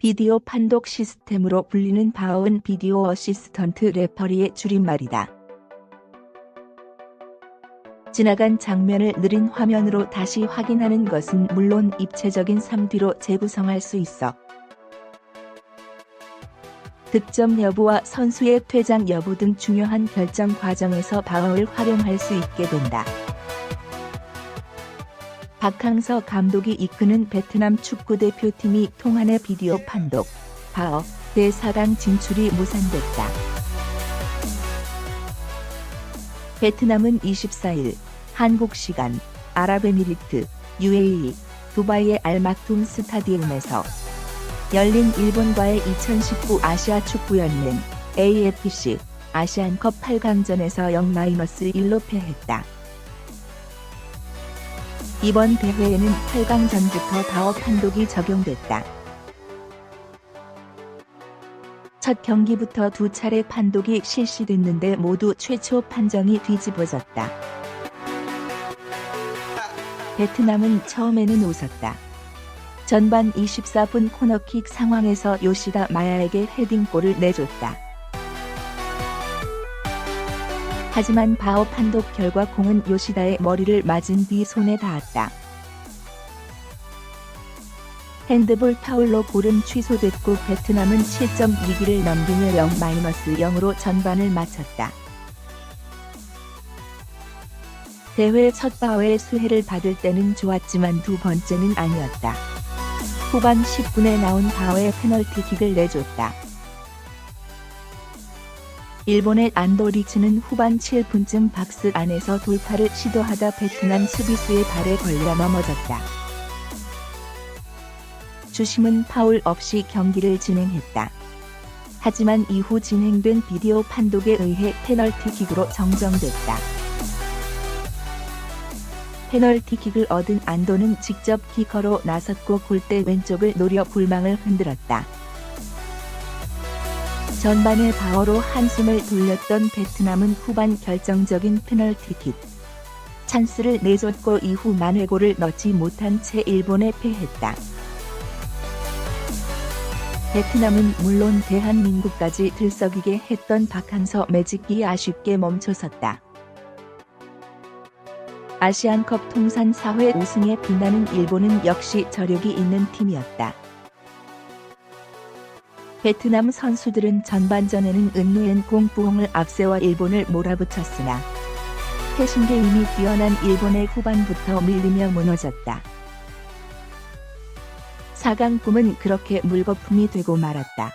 비디오 판독 시스템으로 불리는 바어은 비디오 어시스턴트 레퍼리의 줄임말이다. 지나간 장면을 느린 화면으로 다시 확인하는 것은 물론 입체적인 3D로 재구성할 수 있어 득점 여부와 선수의 퇴장 여부 등 중요한 결정 과정에서 바어를 활용할 수 있게 된다. 박항서 감독이 이끄는 베트남 축구대표팀이 통한의 비디오 판독, 바어, 대4강 진출이 무산됐다. 베트남은 24일, 한국 시간, 아랍에미리트, UAE, 두바이의 알막툼 스타디움에서 열린 일본과의 2019 아시아 축구연맹 AFC 아시안컵 8강전에서 0-1로 패했다. 이번 대회에는 8강 전부터 바어 판독이 적용됐다. 첫 경기부터 두 차례 판독이 실시됐는데 모두 최초 판정이 뒤집어졌다. 베트남은 처음에는 웃었다. 전반 24분 코너킥 상황에서 요시다 마야에게 헤딩골을 내줬다. 하지만 바어 판독 결과 공은 요시다의 머리를 맞은 뒤 손에 닿았다. 핸드볼 파울로 골은 취소됐고 베트남은 실점 위기를 넘기며 0-0으로 전반을 마쳤다. 대회 첫 바어의 수혜를 받을 때는 좋았지만 두 번째는 아니었다. 후반 10분에 나온 바어의 페널티킥을 내줬다. 일본의 안도리츠는 후반 7분쯤 박스 안에서 돌파를 시도하다 베트남 수비수의 발에 걸려 넘어졌다. 주심은 파울 없이 경기를 진행했다. 하지만 이후 진행된 비디오 판독에 의해 페널티킥으로 정정됐다. 페널티킥을 얻은 안도는 직접 키커로 나섰고 골대 왼쪽을 노려 불망을 흔들었다. 전반에 바어로 한숨을 돌렸던 베트남은 후반 결정적인 페널티킥 찬스를 내줬고 이후 만회골을 넣지 못한 채 일본에 패했다. 베트남은 물론 대한민국까지 들썩이게 했던 박항서 매직이 아쉽게 멈춰섰다. 아시안컵 통산 4회 우승에 빛나는 일본은 역시 저력이 있는 팀이었다. 베트남 선수들은 전반전에는 은누엔 공부홍을 앞세워 일본을 몰아붙였으나 패신게 이미 뛰어난 일본의 후반부터 밀리며 무너졌다. 4강 꿈은 그렇게 물거품이 되고 말았다.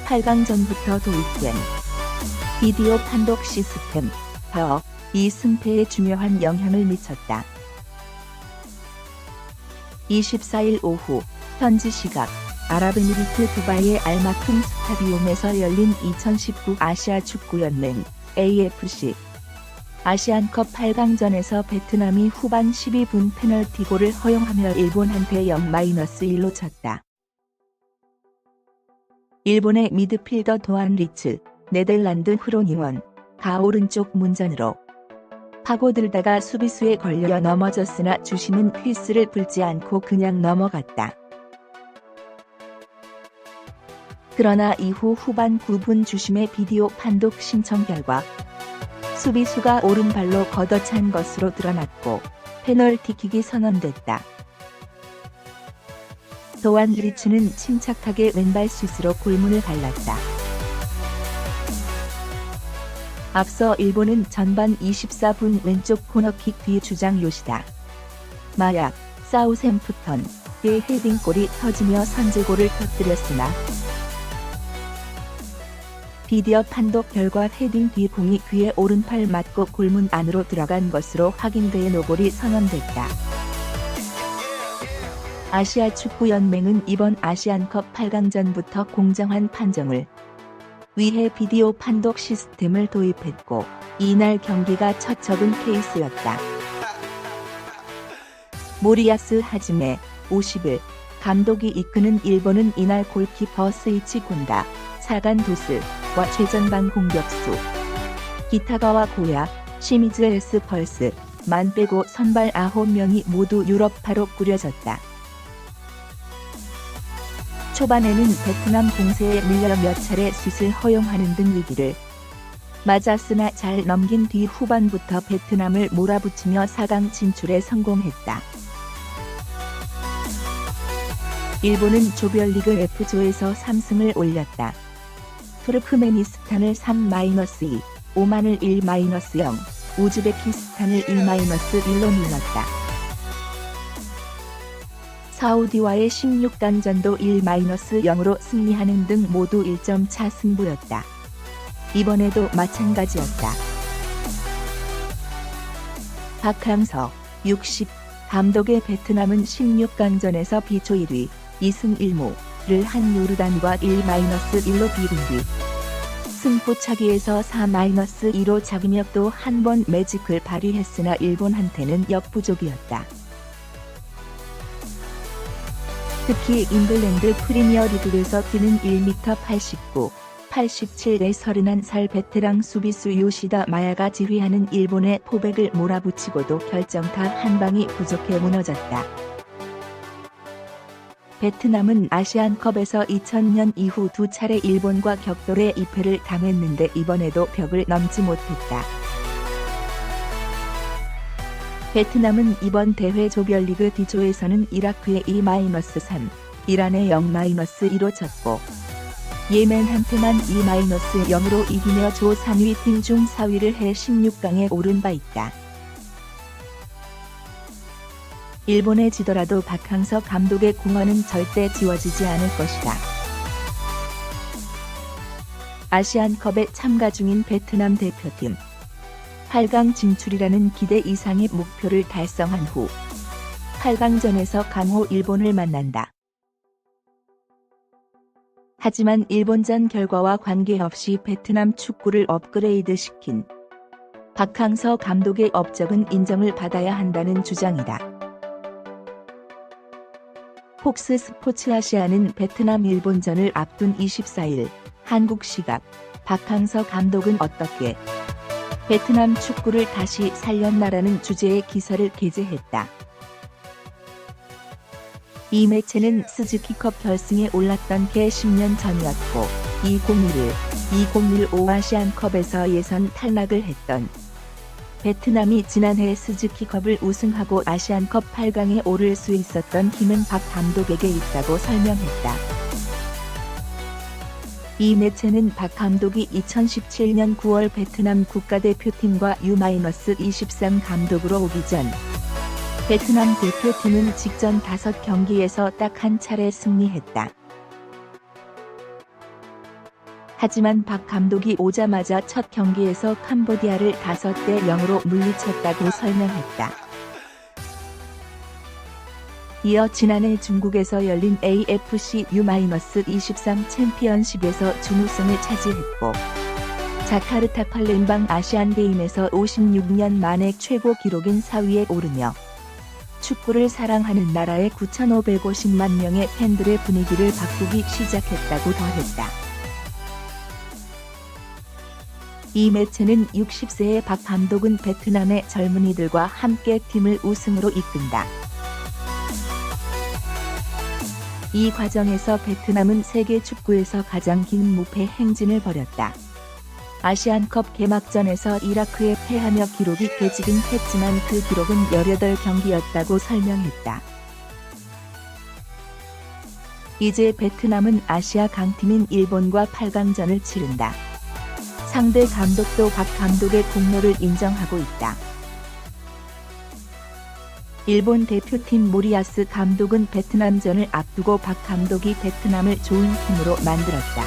8강전부터 도입된 비디오 판독 시스템, 바어, 이 승패에 중요한 영향을 미쳤다. 24일 오후, 현지 시각, 아랍에미리트 두바이의 알마툼 스타디움에서 열린 2019 아시아 축구연맹 AFC 아시안컵 8강전에서 베트남이 후반 12분 페널티골을 허용하며 일본한테 0-1로 졌다. 일본의 미드필더 도안 리츠, 네덜란드 흐로니원, 가 오른쪽 문전으로 파고들다가 수비수에 걸려 넘어졌으나 주심은 휘슬을 불지 않고 그냥 넘어갔다. 그러나 이후 후반 9분 주심의 비디오 판독 신청 결과 수비수가 오른발로 걷어찬 것으로 드러났고 페널티킥이 선언됐다. 도안 리츠는 침착하게 왼발 슛으로 골문을 갈랐다. 앞서 일본은 전반 24분 왼쪽 코너킥 뒤 주장 요시다 마야, 사우샘프턴의 헤딩골이 터지며 선제골을 터뜨렸으나 비디오 판독 결과 헤딩 뒤 공이 그의 오른팔 맞고 골문 안으로 들어간 것으로 확인돼 노골이 선언됐다. 아시아 축구연맹은 이번 아시안컵 8강전부터 공정한 판정을 위해 비디오 판독 시스템을 도입했고 이날 경기가 첫 적응 케이스였다. 모리야스 하지메, 50일, 감독이 이끄는 일본은 이날 골키퍼 스이치 곤다, 사간 도스와 최전방 공격수 기타가와 고야, 시미즈 에스 펄스, 만 빼고 선발 9명이 모두 유럽파로 꾸려졌다. 초반에는 베트남 공세에 밀려 몇 차례 슛을 허용하는 등 위기를 맞았으나 잘 넘긴 뒤 후반부터 베트남을 몰아붙이며 4강 진출에 성공했다. 일본은 조별리그 F조에서 3승을 올렸다. 투르크메니스탄을 3-2, 오만을 1-0, 우즈베키스탄을 1-1로 눌렀다. 사우디와의 16강전도 1-0으로 승리하는 등 모두 1점 차 승부였다. 이번에도 마찬가지였다. 박항서 60 감독의 베트남은 16강전에서 비조 1위 2승 1무를 한 요르단과 1-1로 비긴 뒤 승부차기에서 4-2로 잡으며 또 한 번 매직을 발휘했으나 일본한테는 역부족이었다. 특히 잉글랜드 프리미어리그에서 뛰는 1m 89, 87의 31살 베테랑 수비수 요시다 마야가 지휘하는 일본의 포백을 몰아붙이고도 결정타 한 방이 부족해 무너졌다. 베트남은 아시안컵에서 2000년 이후 2차례 일본과 격돌의 2패를 당했는데 이번에도 벽을 넘지 못했다. 베트남은 이번 대회 조별리그 D조에서는 이라크에 2-3, 이란에 0-2로 졌고 예멘한테만 2-0으로 이기며 조 상위 팀 중 4위를 해 16강에 오른 바 있다. 일본에 지더라도 박항서 감독의 공헌은 절대 지워지지 않을 것이다. 아시안컵에 참가 중인 베트남 대표팀 8강 진출이라는 기대 이상의 목표를 달성한 후 8강전에서 강호 일본을 만난다. 하지만 일본전 결과와 관계없이 베트남 축구를 업그레이드시킨 박항서 감독의 업적은 인정을 받아야 한다는 주장이다. 폭스 스포츠 아시아는 베트남 일본전을 앞둔 24일 한국 시각 박항서 감독은 어떻게 베트남 축구를 다시 살렸나라는 주제의 기사를 게재했다. 이 매체는 스즈키컵 결승에 올랐던 게 10년 전이었고 2015 아시안컵에서 예선 탈락을 했던 베트남이 지난해 스즈키컵을 우승하고 아시안컵 8강에 오를 수 있었던 힘은 박 감독에게 있다고 설명했다. 이 매체는 박 감독이 2017년 9월 베트남 국가대표팀과 U-23 감독으로 오기 전 베트남 대표팀은 직전 5경기에서 딱 한 차례 승리했다. 하지만 박 감독이 오자마자 첫 경기에서 캄보디아를 5-0으로 물리쳤다고 설명했다. 이어 지난해 중국에서 열린 AFC U-23 챔피언십에서 준우승을 차지했고 자카르타 팔렘방 아시안게임에서 56년 만에 최고 기록인 4위에 오르며 축구를 사랑하는 나라의 9,550만 명의 팬들의 분위기를 바꾸기 시작했다고 더했다. 이 매체는 60세의 박 감독은 베트남의 젊은이들과 함께 팀을 우승으로 이끈다. 이 과정에서 베트남은 세계 축구에서 가장 긴 무패 행진을 벌였다. 아시안컵 개막전에서 이라크에 패하며 기록이 깨지긴 했지만 그 기록은 18경기였다고 설명했다. 이제 베트남은 아시아 강팀인 일본과 8강전을 치른다. 상대 감독도 박 감독의 공로를 인정하고 있다. 일본 대표팀 모리야스 감독은 베트남전을 앞두고 박 감독이 베트남을 좋은 팀으로 만들었다.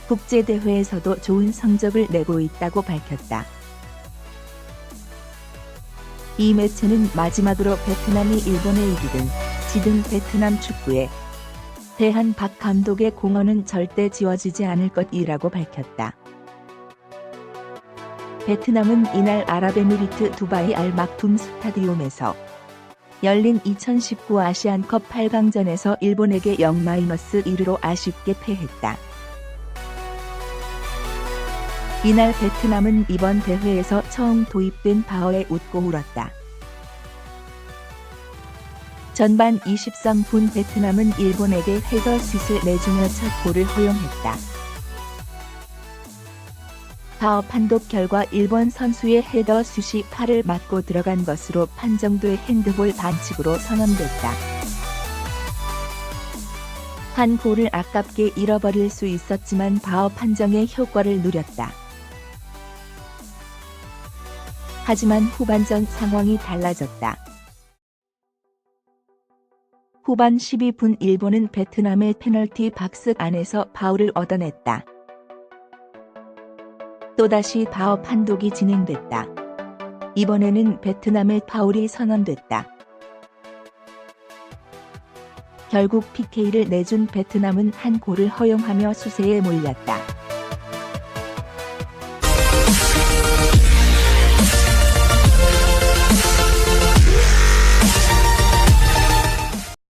국제대회에서도 좋은 성적을 내고 있다고 밝혔다. 이 매체는 마지막으로 베트남이 일본에 이기든 지든 베트남 축구에 대한 박 감독의 공헌은 절대 지워지지 않을 것이라고 밝혔다. 베트남은 이날 아랍에미리트 두바이 알 막툼 스타디움에서 열린 2019 아시안컵 8강전에서 일본에게 0-1로 아쉽게 패했다. 이날 베트남은 이번 대회에서 처음 도입된 바어에 웃고 울었다. 전반 23분 베트남은 일본에게 헤더슛을 내주며 첫 골을 허용했다. 바어 판독 결과 일본 선수의 헤더슛이 팔을 맞고 들어간 것으로 판정돼 핸드볼 반칙으로 선언됐다. 한 골을 아깝게 잃어버릴 수 있었지만 바어 판정의 효과를 누렸다. 하지만 후반전 상황이 달라졌다. 후반 12분 일본은 베트남의 페널티 박스 안에서 파울을 얻어냈다. 또다시 바어 판독이 진행됐다. 이번에는 베트남의 파울이 선언됐다. 결국 PK를 내준 베트남은 한 골을 허용하며 수세에 몰렸다.